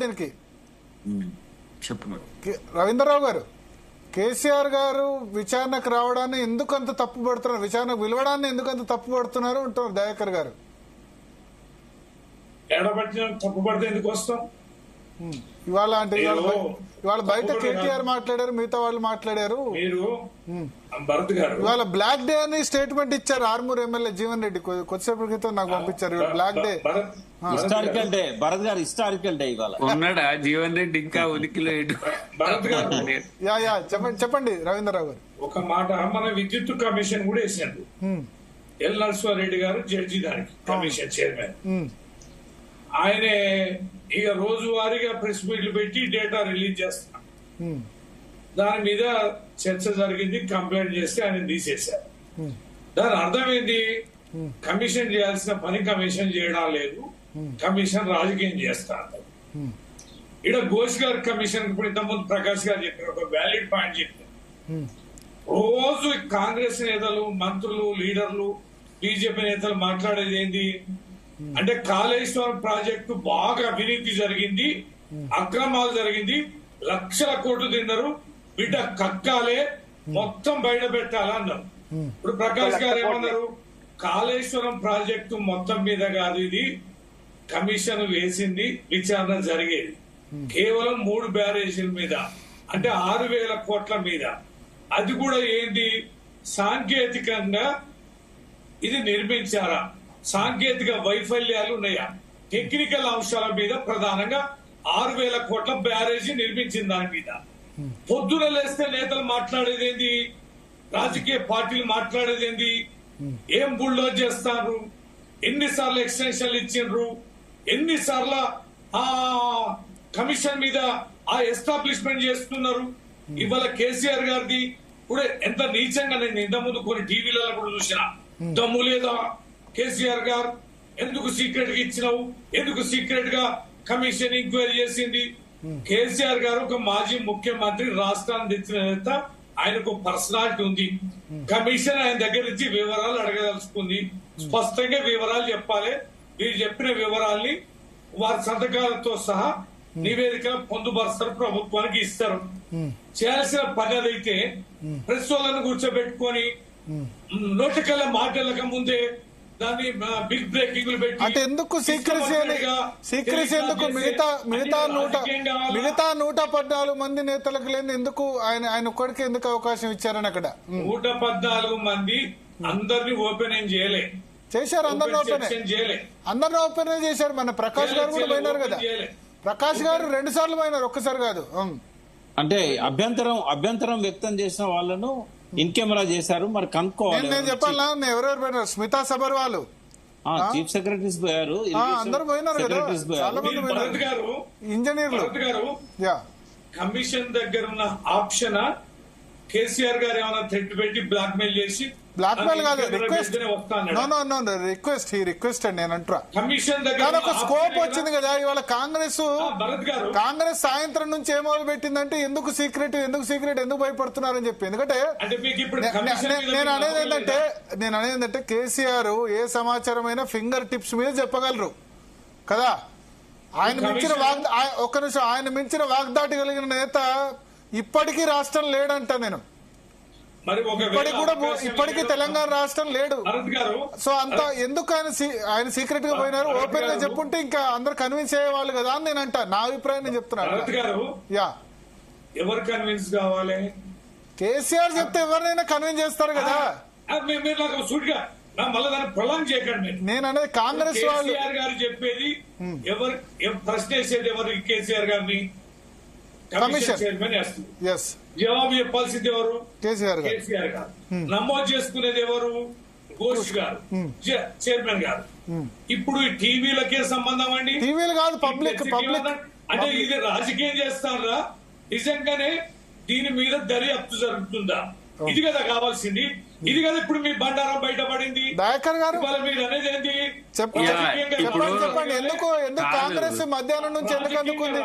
దీనికి చెప్పు రవీంద్రరావు గారు, కేసీఆర్ గారు విచారణకు రావడాన్ని ఎందుకు అంత తప్పు పడుతున్నారు, విచారణకు పిలవడాన్ని ఎందుకు అంత తప్పు పడుతున్నారు అంటారు దయాకర్ గారు. ఎడబట్టిన తప్పు పడితే ఎందుకు వస్తాం? ఇవాళ అంటే ఇవాళ బయట కేటీఆర్ మాట్లాడారు, మిగతా వాళ్ళు మాట్లాడారు. మీరు భరత్ గారు ఇవాళ బ్లాక్ డే అని స్టేట్మెంట్ ఇచ్చారు ఆర్మూర్ ఎమ్మెల్యే జీవన్ రెడ్డి, కొద్దిసేపటి క్రితం నాకు పంపించారు. Black day, historical day. Bharat గారు హిస్టారికల్ డే ఇవాళ ఉన్నాడా జీవన్ రెడ్డి? ఇంకా ఉనికిలో భరత్ గారు చెప్పండి రవీంద్రరావు గారు. ఒక మాట, మన విద్యుత్ కమిషన్ కూడా వేసాడు. ఎల్ నరసింహారెడ్డి గారు జడ్జి, దానికి కమిషన్ చైర్మన్. ఆయనే ఇక రోజువారీగా ప్రెస్ మీట్లు పెట్టి డేటా రిలీజ్ చేస్తున్నారు. దాని మీద చర్చ జరిగింది, కంప్లైంట్ చేస్తే ఆయన తీసేశారు. దాని అర్థం ఏంటి? కమిషన్ చేయాల్సిన పని కమిషన్ చేయడం లేదు, కమిషన్ రాజకీయం చేస్తా అన్నారు. ఇక్కడ ఘోష్ గారి కమిషన్ ఇప్పుడు ఇంతకుముందు ప్రకాష్ గారు చెప్పారు, ఒక వ్యాలిడ్ పాయింట్ చెప్పారు. రోజు కాంగ్రెస్ నేతలు, మంత్రులు, లీడర్లు, బీజేపీ నేతలు మాట్లాడేది ఏంటి అంటే, కాళేశ్వరం ప్రాజెక్టు బాగా అవినీతి జరిగింది, అక్రమాలు జరిగింది, లక్షల కోట్లు తిన్నారు, బిడ్డ కక్కాలే, మొత్తం బయట పెట్టాలన్నారు. ఇప్పుడు ప్రకాష్ గారు ఏమన్నారు? కాళేశ్వరం ప్రాజెక్టు మొత్తం మీద కాదు, ఇది కమిషన్ వేసింది, విచారణ జరిగేది కేవలం 3 బ్యారేజీల మీద, అంటే 6,000 కోట్ల మీద. అది కూడా ఏంటి, సాంకేతికంగా ఇది నిర్మించారా, సాంకేతిక వైఫల్యాలు ఉన్నాయా, టెక్నికల్ అంశాల మీద ప్రధానంగా 6,000 కోట్ల బ్యారేజీ నిర్మించిన దాని మీద. పొద్దున లేస్తే నేతలు మాట్లాడేది ఏంది, రాజకీయ పార్టీలు మాట్లాడేది ఏంది, ఏం బుల్డోజ్ చేస్తారు, ఎన్నిసార్లు ఎక్స్టెన్షన్లు ఇచ్చిండ్రు, ఎన్నిసార్లు ఆ కమిషన్ మీద ఆ ఎస్టాబ్లిష్మెంట్ చేస్తున్నారు. ఇవాళ కేసీఆర్ గారిది కూడా ఎంత నీచంగా, నేను ఇంత ముందు కొన్ని టీవీలలో కూడా చూసిన, దమ్ము లేదా కేసీఆర్ గారు ఎందుకు సీక్రెట్ గా ఇచ్చినావు, ఎందుకు సీక్రెట్ గా కమిషన్ ఎంక్వైరీ చేసింది. కేసీఆర్ గారు ఒక మాజీ ముఖ్యమంత్రి, రాష్ట్రాన్ని తెచ్చిన నేత, ఆయనకు పర్సనాలిటీ ఉంది. కమిషన్ ఆయన దగ్గర నుంచి వివరాలు అడగదలుచుకుంది, స్పష్టంగా వివరాలు చెప్పాలి. మీరు చెప్పిన వివరాల్ని వారి సంతకాలతో సహా నివేదికలు పొందుపరుస్తారు, ప్రభుత్వానికి ఇస్తారు. చేయాల్సిన పని అదైతే ప్రెస్ వాళ్ళను కూర్చోబెట్టుకొని నోటికల్లా మాటలక ముందే దాన్ని బిగ్ బ్రేకింగ్ పెట్టి, అంటే ఎందుకు సీక్రెసీ ఎందుకు మిగతా 114 మంది నేతలకు లేదు, ఎందుకు ఆయన ఒక్కడికి ఎందుకు అవకాశం ఇచ్చారని అక్కడ 114 మంది అందరినీ ఓపెన్ ఏం చేయలే, చేశారు. అందరినీ ఓపెన్ చేశారు. మన ప్రకాష్ గారు కూడా పోయినారు కదా, ప్రకాష్ గారు 2 సార్లు పోయినారు, ఒక్కసారి కాదు. అంటే అభ్యంతరం వ్యక్తం చేసిన వాళ్ళను ఇన్ కెమెరా చేశారు. మరి కనుక్కోవాలి. నేను చెప్పాలా, ఎవరెవరు పోయినారు? స్మితా సబర్వాల్, చీఫ్ సెక్రటరీస్ పోయారు, అందరు పోయినారు కదా, చాలా మంది పోయినారు, ఇంజనీర్లు. కమిషన్ దగ్గర ఉన్న ఆప్షన్ కేసీఆర్ గారు ఏమైనా థ్రెట్ పెట్టి బ్లాక్ మెయిల్ చేసి, బ్లాక్ మెయిల్ కాదు, రిక్వెస్ట్ అండి. నేను అంటున్నా, కమిషన్ దగ్గర ఒక స్కోప్ వచ్చింది కదా. ఇవాళ కాంగ్రెస్ సాయంత్రం నుంచి ఏం మొదలు పెట్టిందంటే, ఎందుకు సీక్రెట్ ఎందుకు భయపడుతున్నారని చెప్పి. ఎందుకంటే నేను అనేది ఏంటంటే కేసీఆర్ ఏ సమాచారం అయినా ఫింగర్ టిప్స్ మీద చెప్పగలరు కదా. ఆయన మించిన వాగ్దాటి కలిగిన నేత ఇప్పటికీ రాష్ట్రం లేడంట. నేను ఇప్పటికీ తెలంగాణ రాష్ట్రం లేడు. సో అంత ఎందుకు ఆయన సీక్రెట్ గా పోయినారు? ఓపెన్ గా చెప్పుంటే ఇంకా అందరు కన్విన్స్ అయ్యేవాళ్ళు కదా అని నేను అంటా. నా అభిప్రాయం నేను చెప్తున్నాను. ఎవరు కన్విన్స్ కావాలి? కేసీఆర్ చెప్తే ఎవరినైనా కన్విన్స్ చేస్తారు కదా. నేను అనేది కాంగ్రెస్ వాళ్ళు గారు చెప్పేది, ఎవరు ప్రశ్న వేసేది ఎవరు? కేసీఆర్ గారిని కమిషన్ జవాబు చెప్పాల్సింది ఎవరు? కేసీఆర్ గారు. నమోదు చేసుకునేది ఎవరు? ఘోష్ గారు, చైర్మన్ గారు. ఇప్పుడు టీవీలకే సంబంధం అండి, టీవీలు కాదు, పబ్లిక్. అంటే ఇది రాజకీయం చేస్తారా? నిజంగానే దీని మీద దర్యాప్తు జరుగుతుందా? ఇది కదా కావాల్సింది. ఇది కదా ఇప్పుడు మీ బండారం బయటపడింది. దయాకర్ గారు, మీరు అనేది ఏంటి? చెప్పండి, ఎందుకు కాంగ్రెస్ మధ్యాహ్నం నుంచి ఎందుకు అందుకుంది?